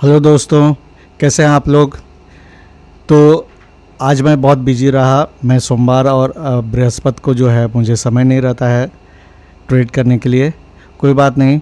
Hello दोस्तों, कैसे हैं आप लोग। तो आज मैं बहुत बिजी रहा। मैं सोमवार और बृहस्पति को जो है मुझे समय नहीं रहता है ट्रेड करने के लिए। कोई बात नहीं।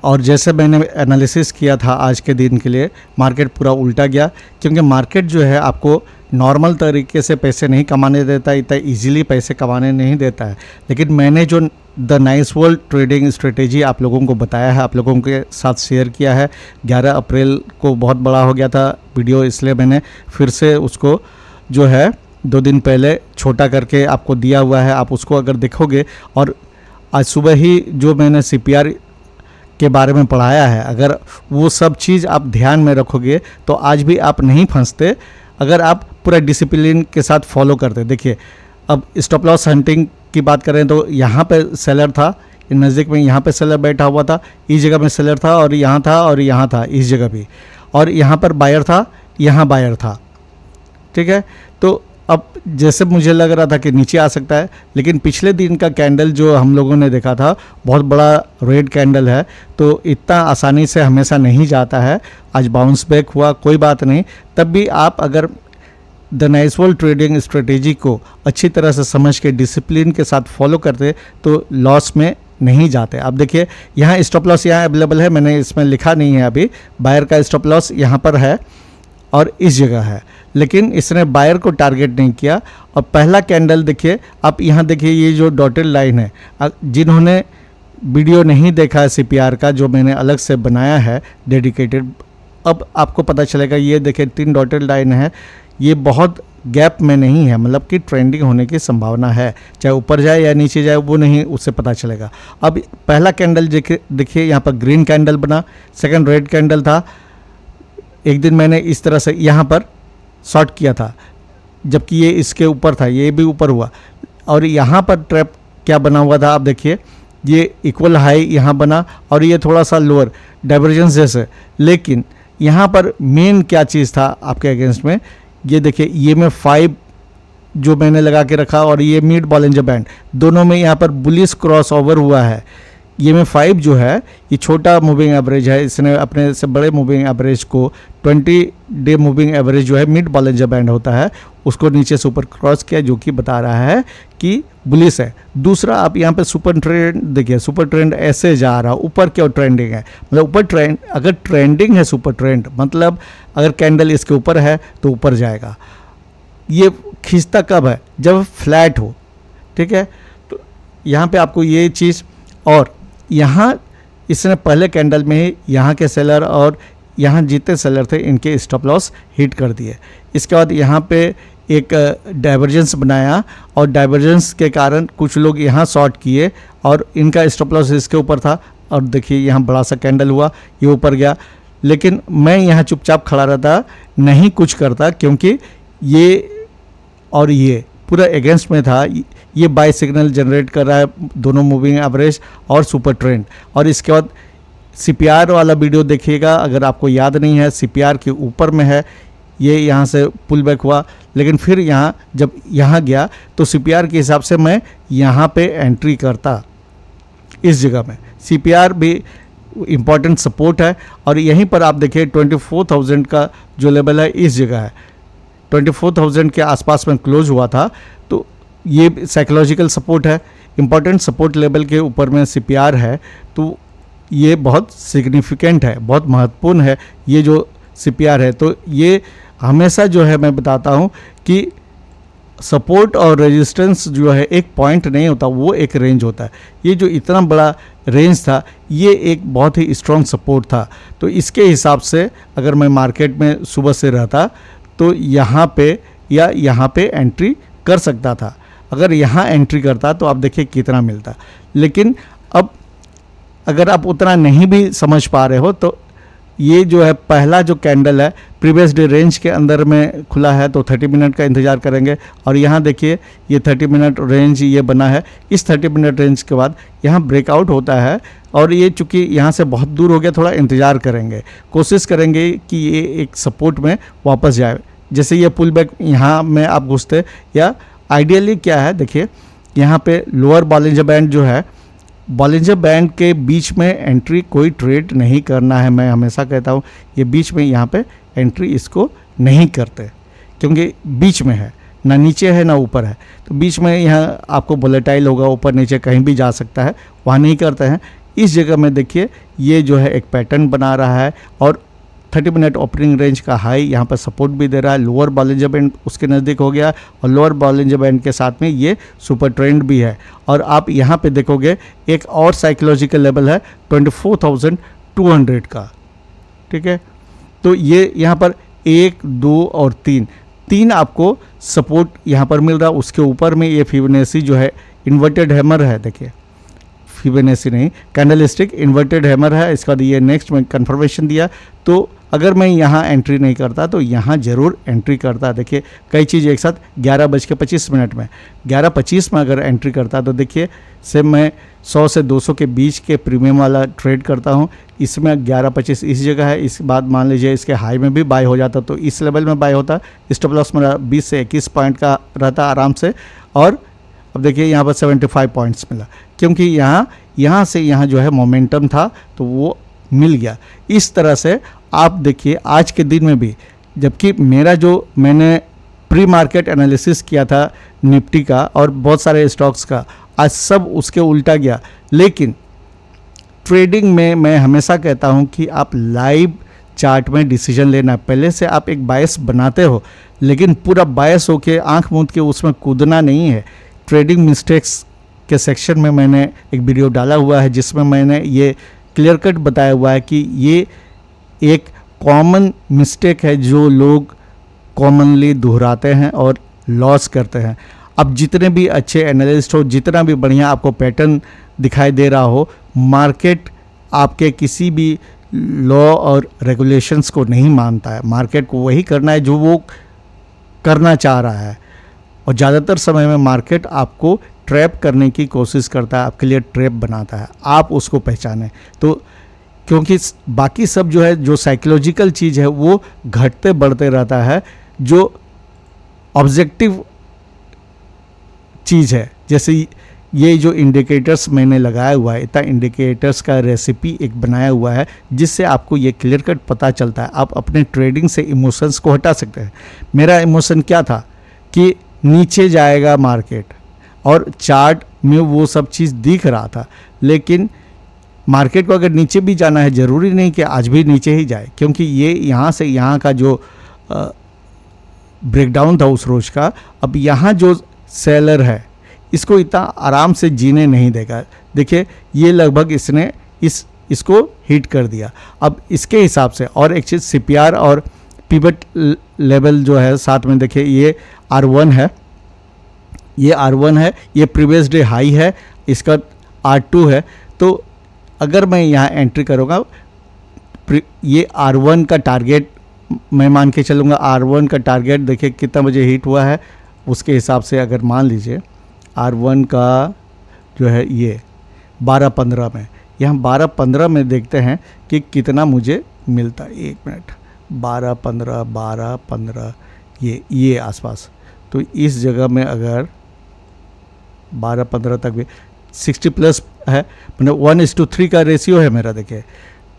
और जैसे मैंने एनालिसिस किया था आज के दिन के लिए, मार्केट पूरा उल्टा गया, क्योंकि मार्केट जो है आपको नॉर्मल तरीके से पैसे नहीं कमाने देता, इतना इजीली पैसे कमाने नहीं देता है। लेकिन मैंने जो the nice world trading strategy आप लोगों को बताया है, आप लोगों के साथ शेयर किया है। 11 अप्रैल को बहुत बड़ा हो गया था वीडियो, इसलिए मैंने फिर से उसको जो है 2 दिन पहले छोटा करके आपको दिया हुआ है। आप उसको अगर देखोगे, और आज सुबह ही जो मैंने CPR के बारे में पढ़ाया है, अगर वो सब चीज़ आप ध्यान में रखोगे तो आज भी आप नहीं फंसते, अगर आप पूरा डिसिप्लिन के साथ फॉलो करते। देखिए, अब स्टॉप लॉस हंटिंग की बात करें तो यहाँ पे सेलर था, नज़दीक में यहाँ पे सेलर बैठा हुआ था, इस जगह में सेलर था, और यहाँ था, और यहाँ था, इस जगह भी, और यहाँ पर बायर था, यहाँ बायर था। ठीक है, तो अब जैसे मुझे लग रहा था कि नीचे आ सकता है, लेकिन पिछले दिन का कैंडल जो हम लोगों ने देखा था बहुत बड़ा रेड कैंडल है, तो इतना आसानी से हमेशा नहीं जाता है। आज बाउंस बैक हुआ, कोई बात नहीं। तब भी आप अगर the nice world trading strategy को अच्छी तरह से समझ के डिसिप्लिन के साथ फॉलो करते तो लॉस में नहीं जाते। अब देखिए, यहाँ स्टॉप लॉस यहाँ अवेलेबल है, मैंने इसमें लिखा नहीं है अभी। बायर का स्टॉप लॉस यहाँ पर है और इस जगह है, लेकिन इसने बायर को टारगेट नहीं किया। और पहला कैंडल देखिए, आप यहाँ देखिए, ये जो डॉटेड लाइन है, जिन्होंने वीडियो नहीं देखा है CPR का, जो मैंने अलग से बनाया है डेडिकेटेड, अब आपको पता चलेगा। ये देखिए 3 डॉटेड लाइन है, ये बहुत गैप में नहीं है, मतलब कि ट्रेंडिंग होने की संभावना है, चाहे ऊपर जाए या नीचे जाए वो नहीं, उससे पता चलेगा। अब पहला कैंडल देखिए, यहाँ पर ग्रीन कैंडल बना, सेकंड रेड कैंडल था। एक दिन मैंने इस तरह से यहाँ पर शॉर्ट किया था, जबकि ये इसके ऊपर था, ये भी ऊपर हुआ, और यहाँ पर ट्रैप क्या बना हुआ था, आप देखिए, ये इक्वल हाई यहाँ बना, और ये थोड़ा सा लोअर डाइवर्जेंस जैसे। लेकिन यहाँ पर मेन क्या चीज़ था आपके अगेंस्ट में, ये देखिए, ये में 5 जो मैंने लगा के रखा, और ये मिड बॉलिंजर बैंड, दोनों में यहाँ पर बुलिश क्रॉस ओवर हुआ है। ये में 5 जो है, ये छोटा मूविंग एवरेज है, इसने अपने से बड़े मूविंग एवरेज को 20 डे मूविंग एवरेज जो है मिड बॉलिंजर बैंड होता है, उसको नीचे से ऊपर क्रॉस किया, जो कि बता रहा है कि बुलिश है। दूसरा, आप यहाँ पे सुपर ट्रेंड देखिए, सुपर ट्रेंड ऐसे जा रहा, ऊपर क्यों ट्रेंडिंग है, मतलब ऊपर ट्रेंड, अगर ट्रेंडिंग है सुपर ट्रेंड, मतलब अगर कैंडल इसके ऊपर है तो ऊपर जाएगा। ये खींचता कब है, जब फ्लैट हो। ठीक है, तो यहाँ पे आपको ये चीज़, और यहाँ इसने पहले कैंडल में ही यहाँ के सेलर और यहाँ जितने सेलर थे इनके स्टॉप लॉस हिट कर दिए। इसके बाद यहाँ पे एक डाइवर्जेंस बनाया, और डाइवर्जेंस के कारण कुछ लोग यहाँ शॉर्ट किए, और इनका स्टॉप लॉस इसके ऊपर था, और देखिए यहाँ बड़ा सा कैंडल हुआ, ये ऊपर गया। लेकिन मैं यहाँ चुपचाप खड़ा रहता, नहीं कुछ करता, क्योंकि ये और ये पूरा अगेंस्ट में था। ये बाय सिग्नल जनरेट कर रहा है, दोनों मूविंग एवरेज और सुपर ट्रेंड। और इसके बाद CPR वाला वीडियो देखिएगा, अगर आपको याद नहीं है, CPR के ऊपर में है, ये यहाँ से पुल बैक हुआ, लेकिन फिर यहाँ जब यहाँ गया तो CPR के हिसाब से मैं यहाँ पे एंट्री करता, इस जगह में। CPR भी इम्पॉर्टेंट सपोर्ट है, और यहीं पर आप देखिए 24,000 का जो लेवल है, इस जगह है, 24,000 के आसपास में क्लोज हुआ था, तो ये साइकोलॉजिकल सपोर्ट है, इम्पॉर्टेंट सपोर्ट लेवल के ऊपर में CPR है, तो ये बहुत सिग्निफिकेंट है, बहुत महत्वपूर्ण है ये जो CPR है। तो ये हमेशा जो है मैं बताता हूँ कि सपोर्ट और रेजिस्टेंस जो है एक पॉइंट नहीं होता, वो एक रेंज होता है। ये जो इतना बड़ा रेंज था, ये एक बहुत ही स्ट्रॉन्ग सपोर्ट था। तो इसके हिसाब से अगर मैं मार्केट में सुबह से रहता तो यहाँ पे या यहाँ पे एंट्री कर सकता था। अगर यहाँ एंट्री करता तो आप देखिए कितना मिलता। लेकिन अब अगर आप उतना नहीं भी समझ पा रहे हो, तो ये जो है पहला जो कैंडल है प्रीवियस डे रेंज के अंदर में खुला है, तो 30 मिनट का इंतज़ार करेंगे। और यहाँ देखिए, ये 30 मिनट रेंज ये बना है, इस 30 मिनट रेंज के बाद यहाँ ब्रेकआउट होता है, और ये चूँकि यहाँ से बहुत दूर हो गया, थोड़ा इंतज़ार करेंगे, कोशिश करेंगे कि ये एक सपोर्ट में वापस जाए। जैसे ये पुल बैक यहाँ में आप घुसते, या आइडियली क्या है, देखिए यहाँ पे लोअर बॉलिंजर बैंड जो है बॉलिंजर बैंड के बीच में एंट्री कोई ट्रेड नहीं करना है। मैं हमेशा कहता हूँ ये बीच में यहाँ पे एंट्री इसको नहीं करते, क्योंकि बीच में है, ना नीचे है ना ऊपर है, तो बीच में यहाँ आपको वोलेटाइल होगा, ऊपर नीचे कहीं भी जा सकता है, वहाँ नहीं करते हैं। इस जगह में देखिए ये जो है एक पैटर्न बना रहा है और 30 मिनट ओपनिंग रेंज का हाई यहाँ पर सपोर्ट भी दे रहा है। लोअर बॉलिंजर बैंड उसके नज़दीक हो गया और लोअर बॉलिंजर बैंड के साथ में ये सुपर ट्रेंड भी है। और आप यहाँ पे देखोगे एक और साइकोलॉजिकल लेवल है 24,200 का, ठीक है। तो ये यहाँ पर 1, 2 और 3 आपको सपोर्ट यहाँ पर मिल रहा है। उसके ऊपर में ये फिबोनाची जो है इन्वर्टेड हैमर है, देखिए फिबोनाची नहीं, कैंडलस्टिक इन्वर्टेड हैमर है। इसका ये नेक्स्ट में कंफर्मेशन दिया, तो अगर मैं यहाँ एंट्री नहीं करता तो यहाँ ज़रूर एंट्री करता। देखिए कई चीज़ एक साथ 11:25 में 11:25 में अगर एंट्री करता तो देखिए से मैं 100 से 200 के बीच के प्रीमियम वाला ट्रेड करता हूँ। इसमें 11:25 इस जगह है, इस बाद मान लीजिए इसके हाई में भी बाय हो जाता तो इस लेवल में बाय होता। स्टॉप लॉस मेरा 20 से 21 पॉइंट का रहता आराम से। और अब देखिए यहाँ पर 75 पॉइंट्स मिला, क्योंकि यहाँ से यहाँ जो है मोमेंटम था तो वो मिल गया। इस तरह से आप देखिए आज के दिन में भी, जबकि मेरा जो मैंने प्री मार्केट एनालिसिस किया था निफ्टी का और बहुत सारे स्टॉक्स का, आज सब उसके उल्टा गया। लेकिन ट्रेडिंग में मैं हमेशा कहता हूँ कि आप लाइव चार्ट में डिसीजन लेना, पहले से आप एक बायस बनाते हो, लेकिन पूरा बायस होके आंख मूंद के उसमें कूदना नहीं है। ट्रेडिंग मिस्टेक्स के सेक्शन में मैंने एक वीडियो डाला हुआ है जिसमें मैंने ये क्लियर कट बताया हुआ है कि ये एक कॉमन मिस्टेक है जो लोग कॉमनली दोहराते हैं और लॉस करते हैं। अब जितने भी अच्छे एनालिस्ट हो, जितना भी बढ़िया आपको पैटर्न दिखाई दे रहा हो, मार्केट आपके किसी भी लॉ और रेगुलेशंस को नहीं मानता है। मार्केट को वही करना है जो वो करना चाह रहा है, और ज़्यादातर समय में मार्केट आपको ट्रैप करने की कोशिश करता है, आपके लिए ट्रैप बनाता है। आप उसको पहचानें। तो क्योंकि बाकी सब जो है, जो साइकोलॉजिकल चीज़ है वो घटते बढ़ते रहता है, जो ऑब्जेक्टिव चीज़ है, जैसे ये जो इंडिकेटर्स मैंने लगाया हुआ है, इतना इंडिकेटर्स का रेसिपी एक बनाया हुआ है जिससे आपको ये क्लियर कट पता चलता है। आप अपने ट्रेडिंग से इमोशंस को हटा सकते हैं। मेरा इमोशन क्या था कि नीचे जाएगा मार्केट, और चार्ट में वो सब चीज़ दिख रहा था, लेकिन मार्केट को अगर नीचे भी जाना है, ज़रूरी नहीं कि आज भी नीचे ही जाए, क्योंकि ये यहाँ से यहाँ का जो ब्रेकडाउन था उस रोज का, अब यहाँ जो सेलर है इसको इतना आराम से जीने नहीं देगा। देखिए ये लगभग इसने इसको हिट कर दिया। अब इसके हिसाब से और एक चीज़ CPR और पिवट लेवल जो है साथ में, देखिए ये R1 है, ये R1 है, ये प्रीवियस डे हाई है, इसका R2 है। तो अगर मैं यहाँ एंट्री करूँगा, ये R1 का टारगेट मैं मान के चलूँगा। R1 का टारगेट देखिए कितना बजे हिट हुआ है, उसके हिसाब से अगर मान लीजिए R1 का जो है ये 12:15 में, यहाँ 12:15 में देखते हैं कि कितना मुझे मिलता है। 1 मिनट, 12:15 ये आसपास। तो इस जगह में अगर 12:15 तक भी 60 प्लस है, मतलब 1:3 का रेशियो है मेरा। देखिए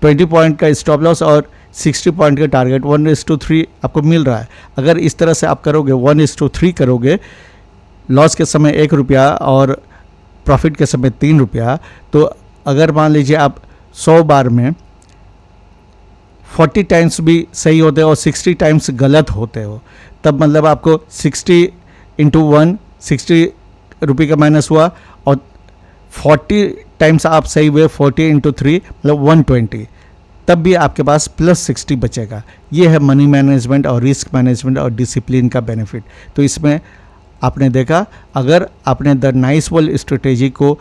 20 पॉइंट का स्टॉप लॉस और 60 पॉइंट का टारगेट, 1:3 आपको मिल रहा है। अगर इस तरह से आप करोगे, 1:3 करोगे, लॉस के समय 1 रुपया और प्रॉफिट के समय 3 रुपया, तो अगर मान लीजिए आप 100 बार में 40 टाइम्स भी सही होते हो और 60 टाइम्स गलत होते हो, तब मतलब आपको 60 × 1 60 रुपये का माइनस हुआ, और 40 टाइम्स आप सही हुए, 40 × 3 मतलब 120, तब भी आपके पास +60 बचेगा। ये है मनी मैनेजमेंट और रिस्क मैनेजमेंट और डिसिप्लिन का बेनिफिट। तो इसमें आपने देखा, अगर आपने द नाइस वर्ल्ड स्ट्रेटेजी को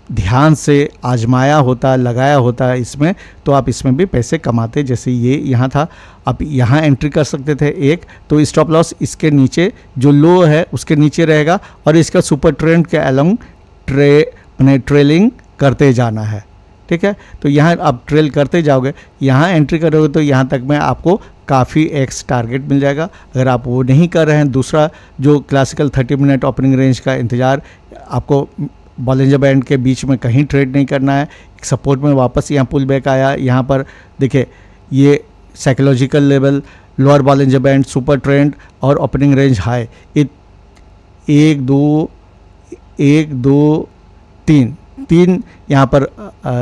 ध्यान से आजमाया होता, लगाया होता इसमें, तो आप इसमें भी पैसे कमाते। जैसे ये यहाँ था, आप यहाँ एंट्री कर सकते थे एक, तो स्टॉप लॉस इसके नीचे जो लो है उसके नीचे रहेगा, और इसका सुपर ट्रेंड के अलोंग ट्रेलिंग करते जाना है। ठीक है, तो यहाँ आप ट्रेल करते जाओगे, यहाँ एंट्री करोगे तो यहाँ तक में आपको काफ़ी एक्स टारगेट मिल जाएगा। अगर आप वो नहीं कर रहे हैं, दूसरा जो क्लासिकल 30 मिनट ओपनिंग रेंज का इंतज़ार आपको बॉलिंजर बैंड के बीच में कहीं ट्रेड नहीं करना है। एक सपोर्ट में वापस यहाँ पुल बैक आया, यहाँ पर देखिए ये psychological level, lower Bollinger band, super trend और ओपनिंग रेंज हाई, ये 1 2 3 यहाँ पर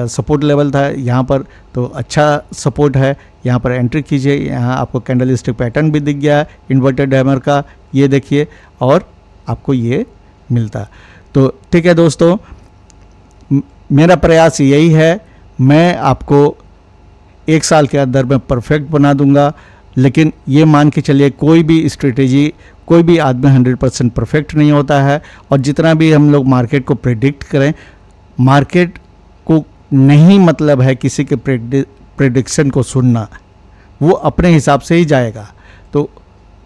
सपोर्ट लेवल था यहाँ पर, तो अच्छा सपोर्ट है, यहाँ पर एंट्री कीजिए। यहाँ आपको कैंडल स्टिक पैटर्न भी दिख गया है इन्वर्टेड हैमर का, ये देखिए, और आपको ये मिलता। तो ठीक है दोस्तों, मेरा प्रयास यही है, मैं आपको 1 साल के अंदर में परफेक्ट बना दूंगा। लेकिन ये मान के चलिए कोई भी स्ट्रेटेजी, कोई भी आदमी 100% परफेक्ट नहीं होता है। और जितना भी हम लोग मार्केट को प्रेडिक्ट करें, मार्केट को नहीं मतलब है किसी के प्रेडिक्शन को सुनना, वो अपने हिसाब से ही जाएगा। तो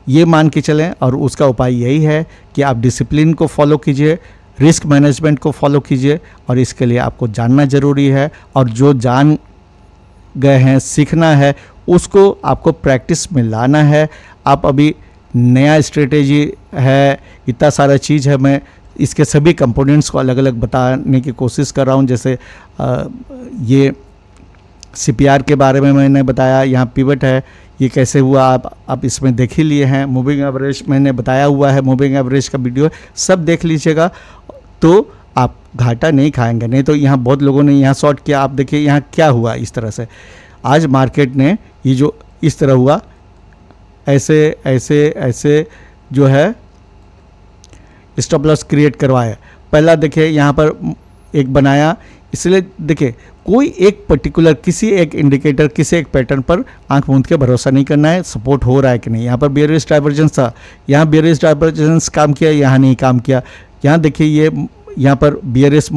ये मान के चलें, और उसका उपाय यही है कि आप डिसिप्लिन को फॉलो कीजिए, रिस्क मैनेजमेंट को फॉलो कीजिए, और इसके लिए आपको जानना ज़रूरी है। और जो जान गए हैं, सीखना है, उसको आपको प्रैक्टिस में लाना है। आप अभी नया स्ट्रेटेजी है, इतना सारा चीज़ है, मैं इसके सभी कंपोनेंट्स को अलग अलग बताने की कोशिश कर रहा हूँ। जैसे ये CPR के बारे में मैंने बताया, यहाँ पिवट है, ये कैसे हुआ आप इसमें देख ही लिए हैं। मूविंग एवरेज मैंने बताया हुआ है, मूविंग एवरेज का वीडियो सब देख लीजिएगा, तो आप घाटा नहीं खाएंगे। नहीं तो यहाँ बहुत लोगों ने यहाँ शॉर्ट किया, आप देखिए यहाँ क्या हुआ। इस तरह से आज मार्केट ने ये जो इस तरह हुआ, ऐसे ऐसे ऐसे जो है स्टॉप लॉस क्रिएट करवाया। पहला देखिए यहाँ पर एक बनाया, इसलिए देखिए कोई एक पर्टिकुलर किसी एक इंडिकेटर, किसी एक पैटर्न पर आंख मूंद के भरोसा नहीं करना है, सपोर्ट हो रहा है कि नहीं। यहाँ पर बेयरिश डाइवर्जेंस था, यहाँ बेयरिश डाइवर्जेंस काम किया, यहाँ नहीं काम किया। यहाँ देखिए ये यहाँ पर बेयरिश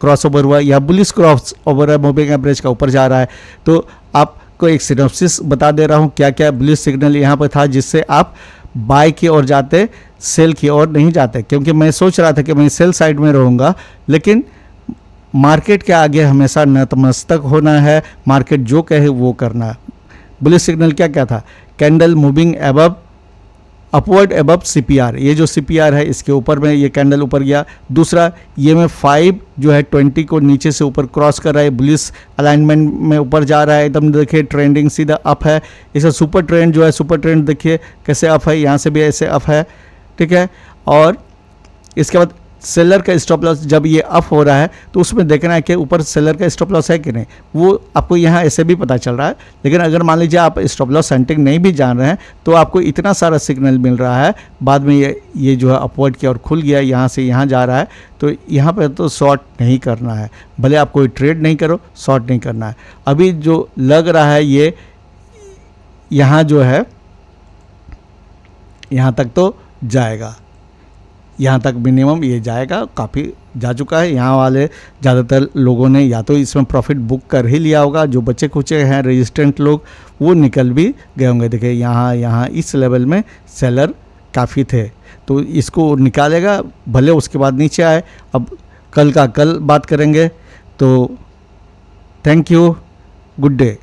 क्रॉस ओवर हुआ, यहाँ बुलिश क्रॉस ओवर है, मूविंग एवरेज का ऊपर जा रहा है। तो आपको एक सिनॉप्सिस बता दे रहा हूँ क्या क्या बुलिश सिग्नल यहाँ पर था, जिससे आप बाय की ओर जाते, सेल की ओर नहीं जाते। क्योंकि मैं सोच रहा था कि मैं सेल साइड में रहूँगा, लेकिन मार्केट के आगे हमेशा नतमस्तक होना है, मार्केट जो कहे वो करना है। बुलिश सिग्नल क्या क्या था, candle moving above, upward above CPR, ये जो CPR है इसके ऊपर में ये कैंडल ऊपर गया। दूसरा EMA5 जो है 20 को नीचे से ऊपर क्रॉस कर रहा है, बुलिश अलाइनमेंट में ऊपर जा रहा है, एकदम देखिए ट्रेंडिंग सीधा अप है। इसे सुपर ट्रेंड जो है, सुपर ट्रेंड देखिए कैसे अप है, यहाँ से भी ऐसे अप है, ठीक है। और इसके बाद सेलर का स्टॉप लॉस जब ये अप हो रहा है तो उसमें देखना है कि ऊपर सेलर का स्टॉप लॉस है कि नहीं, वो आपको यहाँ ऐसे भी पता चल रहा है। लेकिन अगर मान लीजिए आप स्टॉप लॉस सेंटिंग नहीं भी जान रहे हैं, तो आपको इतना सारा सिग्नल मिल रहा है, बाद में ये जो है अपवर्ड की ओर खुल गया, यहाँ से यहाँ जा रहा है, तो यहाँ पर तो शॉर्ट नहीं करना है। भले आप कोई ट्रेड नहीं करो, शॉर्ट नहीं करना है। अभी जो लग रहा है ये यहाँ जो है यहाँ तक तो जाएगा, यहाँ तक मिनिमम ये जाएगा, काफ़ी जा चुका है। यहाँ वाले ज़्यादातर लोगों ने या तो इसमें प्रॉफिट बुक कर ही लिया होगा, जो बचे खुचे हैं रेजिस्टेंट लोग वो निकल भी गए होंगे। देखिए यहाँ इस लेवल में सेलर काफ़ी थे, तो इसको निकालेगा, भले उसके बाद नीचे आए। अब कल का कल बात करेंगे, तो थैंक यू, गुड डे।